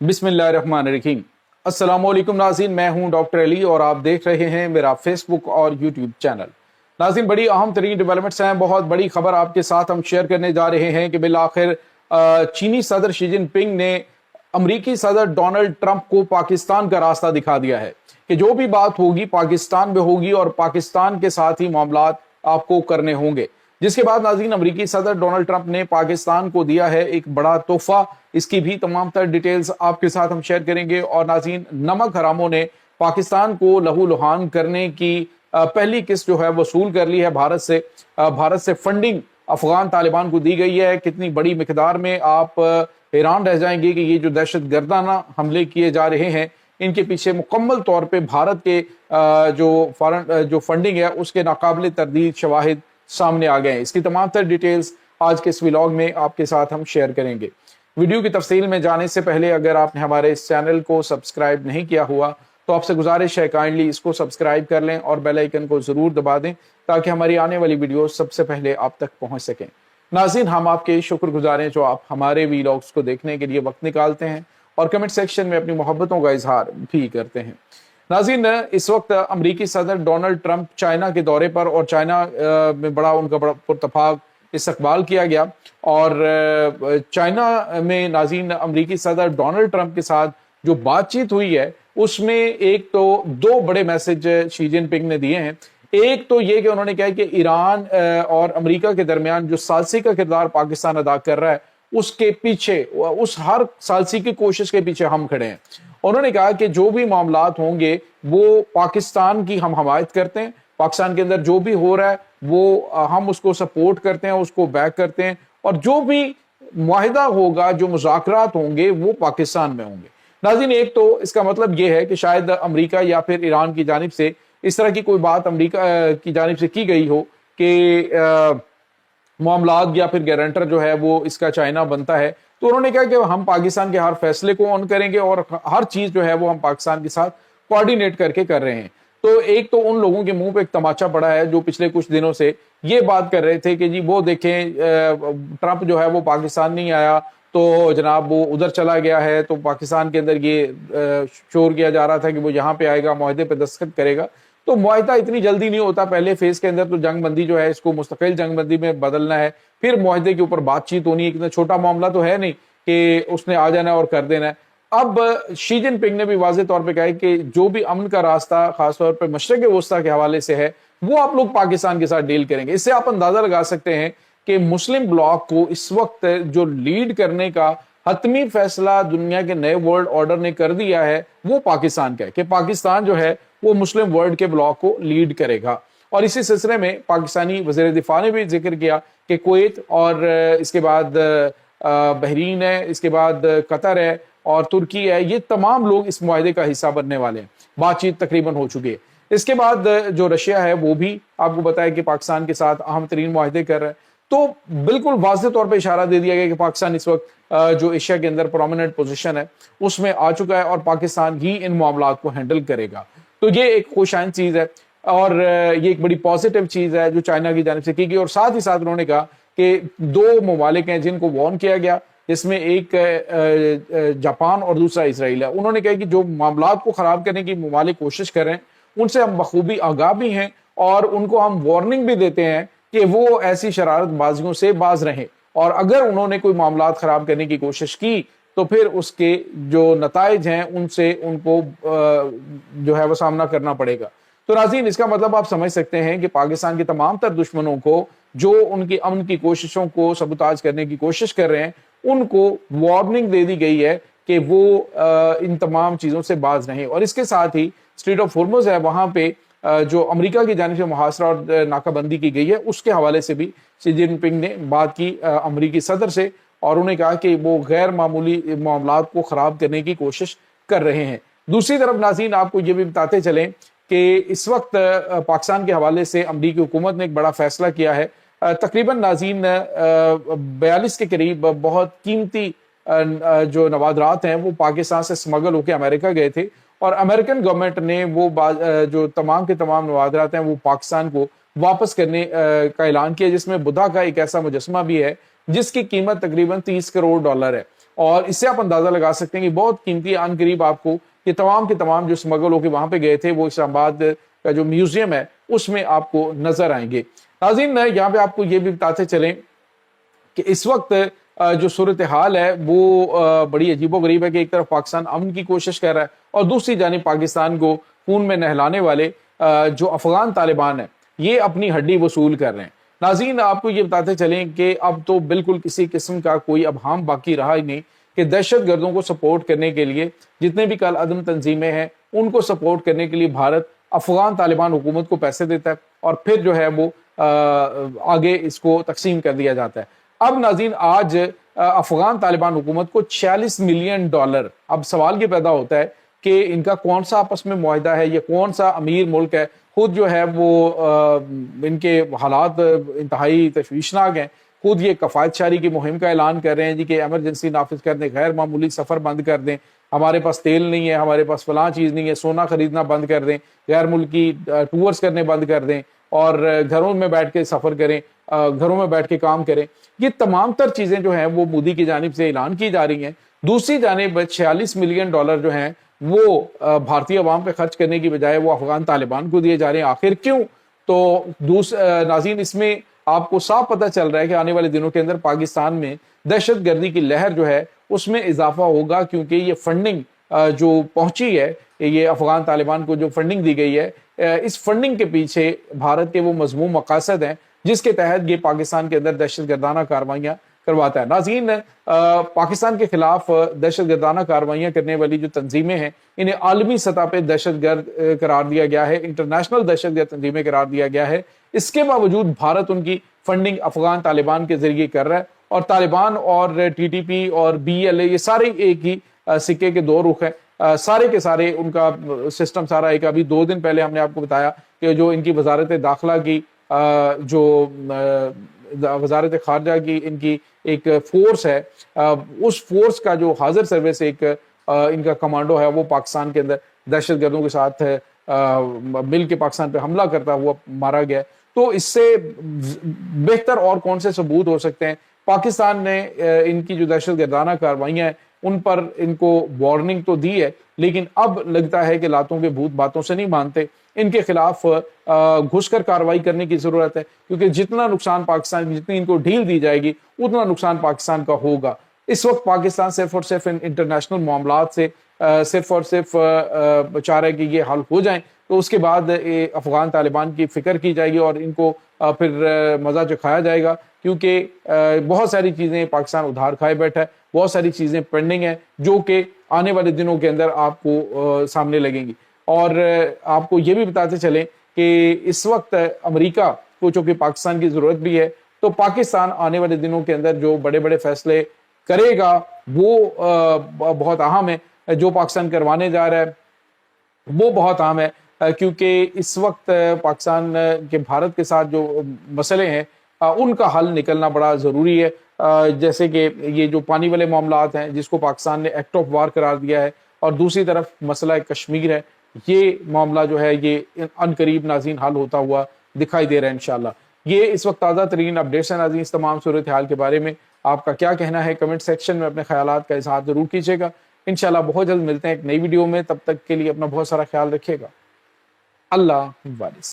बिस्मिल्लाहिर्रहमानिर्रहीम। अस्सलामुअलैकुम नाज़रीन, मैं हूं डॉक्टर अली और आप देख रहे हैं मेरा फेसबुक और यूट्यूब चैनल। नाज़रीन, बड़ी अहम तरीन डेवलपमेंट्स हैं, बहुत बड़ी खबर आपके साथ हम शेयर करने जा रहे हैं कि बिल आखिर चीनी सदर शी जिनपिंग ने अमरीकी सदर डोनाल्ड ट्रंप को पाकिस्तान का रास्ता दिखा दिया है कि जो भी बात होगी पाकिस्तान में होगी और पाकिस्तान के साथ ही मामलात आपको करने होंगे। जिसके बाद नाज़रीन अमरीकी सदर डोनाल्ड ट्रंप ने पाकिस्तान को दिया है एक बड़ा तोहफा। इसकी भी तमाम तर डिटेल्स आपके साथ हम शेयर करेंगे। और नाज़रीन, नमक हरामों ने पाकिस्तान को लहू लुहान करने की पहली किस्त जो है वसूल कर ली है भारत से। भारत से फंडिंग अफगान तालिबान को दी गई है। कितनी बड़ी मिकदार में, आप हैरान रह जाएंगे कि ये जो दहशत गर्दाना हमले किए जा रहे हैं इनके पीछे मुकम्मल तौर पे भारत के जो फंडिंग है उसके नाकाबिले तरदीद शवाहिद सामने आ गए हैं। इसकी तमाम तर डिटेल्स आज के इस व्लॉग में आपके साथ हम शेयर करेंगे। वीडियो की तफसील में जाने से पहले अगर आपने हमारे इस चैनल को सब्सक्राइब नहीं किया हुआ तो आपसे गुजारिश है काइंडली इसको सब्सक्राइब कर लें और बेल आइकन को जरूर दबा दें ताकि हमारी आने वाली वीडियो सबसे पहले आप तक पहुंच सकें। नाज़रीन, हम आपके शुक्रगुजार हैं जो आप हमारे वीलॉग्स को देखने के लिए वक्त निकालते हैं और कमेंट सेक्शन में अपनी मोहब्बतों का इजहार भी करते हैं। नाज़रीन, इस वक्त अमरीकी सदर डोनाल्ड ट्रंप चाइना के दौरे पर और चाइना में उनका बड़ा पुरतफाक इस्तकबाल किया गया। और चाइना में नाज़रीन अमरीकी सदर डोनाल्ड ट्रंप के साथ जो बातचीत हुई है उसमें एक तो दो बड़े मैसेज शी जिनपिंग ने दिए हैं। एक तो ये कि उन्होंने कहा कि ईरान और अमेरिका के दरमियान जो सालसी का किरदार पाकिस्तान अदा कर रहा है उसके पीछे, उस हर सालसी की कोशिश के पीछे हम खड़े हैं। उन्होंने कहा कि जो भी मामलात होंगे वो पाकिस्तान की हम हमायत करते हैं। पाकिस्तान के अंदर जो भी हो रहा है वो हम उसको सपोर्ट करते हैं, उसको बैक करते हैं और जो भी मुआहिदा होगा, जो मुज़ाकरात होंगे वो पाकिस्तान में होंगे। नाज़रीन, एक तो इसका मतलब ये है कि शायद अमेरिका या फिर ईरान की जानिब से इस तरह की कोई बात अमेरिका की जानिब से की गई हो कि मामलात या फिर गारंटर जो है वो इसका चाइना बनता है। तो उन्होंने कहा कि हम पाकिस्तान के हर फैसले को ऑन करेंगे और हर चीज जो है वो हम पाकिस्तान के साथ कोऑर्डिनेट करके कर रहे हैं। तो एक तो उन लोगों के मुंह पे एक तमाचा पड़ा है जो पिछले कुछ दिनों से ये बात कर रहे थे कि जी वो देखें ट्रंप जो है वो पाकिस्तान नहीं आया तो जनाब वो उधर चला गया है। तो पाकिस्तान के अंदर ये शोर किया जा रहा था कि वो यहाँ पे आएगा, मुआहदे पे दस्तखत करेगा। तो मुआहदा इतनी जल्दी नहीं होता। पहले फेज के अंदर तो जंग बंदी जो है इसको मुस्तकिल जंग बंदी में बदलना है, फिर मुआहदे के ऊपर बातचीत होनी है। इतना छोटा मामला तो है नहीं कि उसने आ जाना है और कर देना है। अब शी जिनपिंग ने भी वाज़ेह तौर पे कहा है कि जो भी अमन का रास्ता खासतौर पर मशरक़ वस्ता के हवाले से है वो आप लोग पाकिस्तान के साथ डील करेंगे। इससे आप अंदाजा लगा सकते हैं कि मुस्लिम ब्लॉक को इस वक्त जो लीड करने का हतमी फैसला दुनिया के नए वर्ल्ड ऑर्डर ने कर दिया है वो पाकिस्तान का है कि पाकिस्तान जो है वो मुस्लिम वर्ल्ड के ब्लॉक को लीड करेगा। और इसी सिलसिले में पाकिस्तानी वज़ीर दिफा ने भी जिक्र किया कि कुवैत और इसके बाद बहरीन है, इसके बाद कतर है और तुर्की है, ये तमाम लोग इस मुआहदे का हिस्सा बनने वाले हैं। बातचीत तकरीबन हो चुकी है। इसके बाद जो रशिया है वो भी आपको बताया कि पाकिस्तान के साथ अहम तरीन मुआहदे कर रहा है। तो बिल्कुल वाज़ेह तौर पे इशारा दे दिया गया कि पाकिस्तान इस वक्त जो एशिया के अंदर प्रोमिनेंट पोजीशन है उसमें आ चुका है और पाकिस्तान ही इन मामलात को हैंडल करेगा। तो ये एक खुशाइन चीज़ है और ये एक बड़ी पॉजिटिव चीज़ है जो चाइना की जानिब से की गई। और साथ ही साथ उन्होंने कहा कि दो ममालिक हैं जिनको वार्न किया गया, जिसमें एक जापान और दूसरा इसराइल है। उन्होंने कहा कि जो मामलात को ख़राब करने की ममालिक कोशिश कर रहे हैं उनसे हम बखूबी आगाह भी हैं और उनको हम वार्निंग भी देते हैं कि वो ऐसी शरारतबाजियों से बाज रहें और अगर उन्होंने कोई मामलात ख़राब करने की कोशिश की तो फिर उसके जो नताइज हैं उनसे उनको जो है वो सामना करना पड़ेगा। तो नाज़रीन, इसका मतलब आप समझ सकते हैं कि पाकिस्तान के तमाम तर दुश्मनों को जो उनकी अमन की कोशिशों को सबूताज करने की कोशिश कर रहे हैं उनको वार्निंग दे दी गई है कि वो इन तमाम चीज़ों से बाज रहें। और इसके साथ ही स्ट्रेट ऑफ हॉर्मुज़ है, वहाँ पे जो अमेरिका की जानिब से मुहासरा और नाकाबंदी की गई है उसके हवाले से भी शी जिनपिंग ने बात की अमेरिकी सदर से और उन्हें कहा कि वो गैर मामूली मामलात को ख़राब करने की कोशिश कर रहे हैं। दूसरी तरफ नाज़रीन, आपको ये भी बताते चलें कि इस वक्त पाकिस्तान के हवाले से अमरीकी हुकूमत ने एक बड़ा फैसला किया है। तकरीबन नाज़रीन 42 के करीब बहुत कीमती जो नवादरात हैं वो पाकिस्तान से स्मगल होकर अमेरिका गए थे और अमेरिकन गवर्नमेंट ने वो जो तमाम के तमाम नवादरात हैं वो पाकिस्तान को वापस करने का ऐलान किया, जिसमें बुद्धा का एक ऐसा मुजस्मा भी है जिसकी कीमत तकरीबन $30 करोड़ है। اور اس سے آپ اندازہ لگا سکتے ہیں کہ بہت قیمتی عن قریب آپ کو یہ تمام کے تمام جو اسمگل ہو کے وہاں پہ گئے تھے وہ اسلام آباد کا جو میوزیم ہے اس میں آپ کو نظر آئیں گے۔ ناظرین یہاں پہ آپ کو یہ بھی بتاتے چلیں کہ اس وقت جو صورتحال ہے وہ بڑی عجیب و غریب ہے کہ ایک طرف پاکستان امن کی کوشش کر رہا ہے اور دوسری جانب پاکستان کو خون میں نہلانے والے جو افغان طالبان ہیں یہ اپنی ہڈی وصول کر رہے ہیں۔ ناظرین آپ کو یہ بتاتے چلیں کہ اب تو بالکل کسی قسم کا کوئی ابہام باقی رہا ہی نہیں کہ دہشت گردوں کو سپورٹ کرنے کے لیے جتنے بھی کل عدم تنظیمیں ہیں ان کو سپورٹ کرنے کے لیے بھارت افغان طالبان حکومت کو پیسے دیتا ہے اور پھر جو ہے وہ آگے اس کو تقسیم کر دیا جاتا ہے۔ اب ناظرین آج افغان طالبان حکومت کو $46 ملین، اب سوال یہ پیدا ہوتا ہے کہ ان کا کون سا آپس میں معاہدہ ہے، یہ کون سا امیر ملک ہے، خود جو ہے وہ ان کے حالات انتہائی تشویشناک ہیں، خود یہ کفایت شاری کی مہم کا اعلان کر رہے ہیں جی کہ ایمرجنسی نافذ کر دیں، غیر معمولی سفر بند کر دیں، ہمارے پاس تیل نہیں ہے، ہمارے پاس فلاں چیز نہیں ہے، سونا خریدنا بند کر دیں، غیر ملکی ٹورز کرنے بند کر دیں اور گھروں میں بیٹھ کے سفر کریں، گھروں میں بیٹھ کے کام کریں۔ یہ تمام تر چیزیں جو ہیں وہ مودی کی جانب سے اعلان کی جا رہی ہیں۔ دوسری جانب $46 ملین جو ہیں وہ بھارتی عوام پہ خرچ کرنے کی بجائے وہ افغان طالبان کو دیے جا رہے ہیں۔ آخر کیوں؟ تو ناظرین اس میں آپ کو صاف پتہ چل رہا ہے کہ آنے والے دنوں کے اندر پاکستان میں دہشت گردی کی لہر جو ہے اس میں اضافہ ہوگا، کیونکہ یہ فنڈنگ جو پہنچی ہے، یہ افغان طالبان کو جو فنڈنگ دی گئی ہے، اس فنڈنگ کے پیچھے بھارت کے وہ مذموم مقاصد ہیں جس کے تحت یہ پاکستان کے اندر دہشت گردانہ کارروائیاں کرواتا ہے۔ ناظرین پاکستان کے خلاف دہشت گردانہ کارروائیاں کرنے والی جو تنظیمیں ہیں انہیں عالمی سطح پہ دہشت گرد قرار دیا گیا ہے، انٹرنیشنل دہشت گرد تنظیمیں قرار دیا گیا ہے۔ اس کے باوجود بھارت ان کی فنڈنگ افغان طالبان کے ذریعے کر رہا ہے، اور طالبان اور ٹی ٹی پی اور BLA یہ سارے ایک ہی سکے کے دو رخ ہیں، سارے کے سارے ان کا سسٹم سارا ایک۔ ابھی 2 دن پہلے ہم نے آپ کو بتایا کہ جو ان کی وزارت داخلہ کی جو وزارت خارجہ کی ان کی ایک فورس ہے، اس فورس کا جو حاضر سروس ایک ان کا کمانڈو ہے وہ پاکستان کے اندر دہشت گردوں کے ساتھ مل کے پاکستان پہ حملہ کرتا ہوا مارا گیا۔ تو اس سے بہتر اور کون سے ثبوت ہو سکتے ہیں؟ پاکستان نے ان کی جو دہشت گردانہ کارروائیاں ہیں ان پر ان کو وارننگ تو دی ہے، لیکن اب لگتا ہے کہ لاتوں کے بھوت باتوں سے نہیں مانتے، ان کے خلاف گھس کر کارروائی کرنے کی ضرورت ہے، کیونکہ جتنا نقصان پاکستان، جتنی ان کو ڈھیل دی جائے گی اتنا نقصان پاکستان کا ہوگا۔ اس وقت پاکستان صرف اور صرف انٹرنیشنل معاملات سے صرف اور صرف چاہ رہا ہے کہ یہ حل ہو جائیں، تو اس کے بعد افغان طالبان کی فکر کی جائے گی اور ان کو پھر مزہ چکھایا جائے گا، کیونکہ بہت ساری چیزیں پاکستان ادھار کھائے بیٹھا ہے، بہت ساری چیزیں پینڈنگ ہیں جو کہ آنے والے دنوں کے اندر آپ کو سامنے لگیں گی۔ اور آپ کو یہ بھی بتاتے چلیں کہ اس وقت امریکہ کو چونکہ پاکستان کی ضرورت بھی ہے، تو پاکستان آنے والے دنوں کے اندر جو بڑے بڑے فیصلے کرے گا وہ بہت اہم ہے، جو پاکستان کروانے جا رہا ہے وہ بہت اہم ہے، کیونکہ اس وقت پاکستان کے بھارت کے ساتھ جو مسئلے ہیں ان کا حل نکلنا بڑا ضروری ہے، جیسے کہ یہ جو پانی والے معاملات ہیں جس کو پاکستان نے ایکٹ آف وار قرار دیا ہے، اور دوسری طرف مسئلہ کشمیر ہے، یہ معاملہ جو ہے یہ ان قریب ناظرین حل ہوتا ہوا دکھائی دے رہا ہے انشاءاللہ۔ یہ اس وقت تازہ ترین اپڈیٹس ہیں ناظرین، اس تمام صورتحال کے بارے میں آپ کا کیا کہنا ہے؟ کمنٹ سیکشن میں اپنے خیالات کا اظہار ضرور کیجیے گا۔ انشاءاللہ بہت جلد ملتے ہیں ایک نئی ویڈیو میں، تب تک کے لیے اپنا بہت سارا خیال رکھیے گا۔ اللہ حافظ۔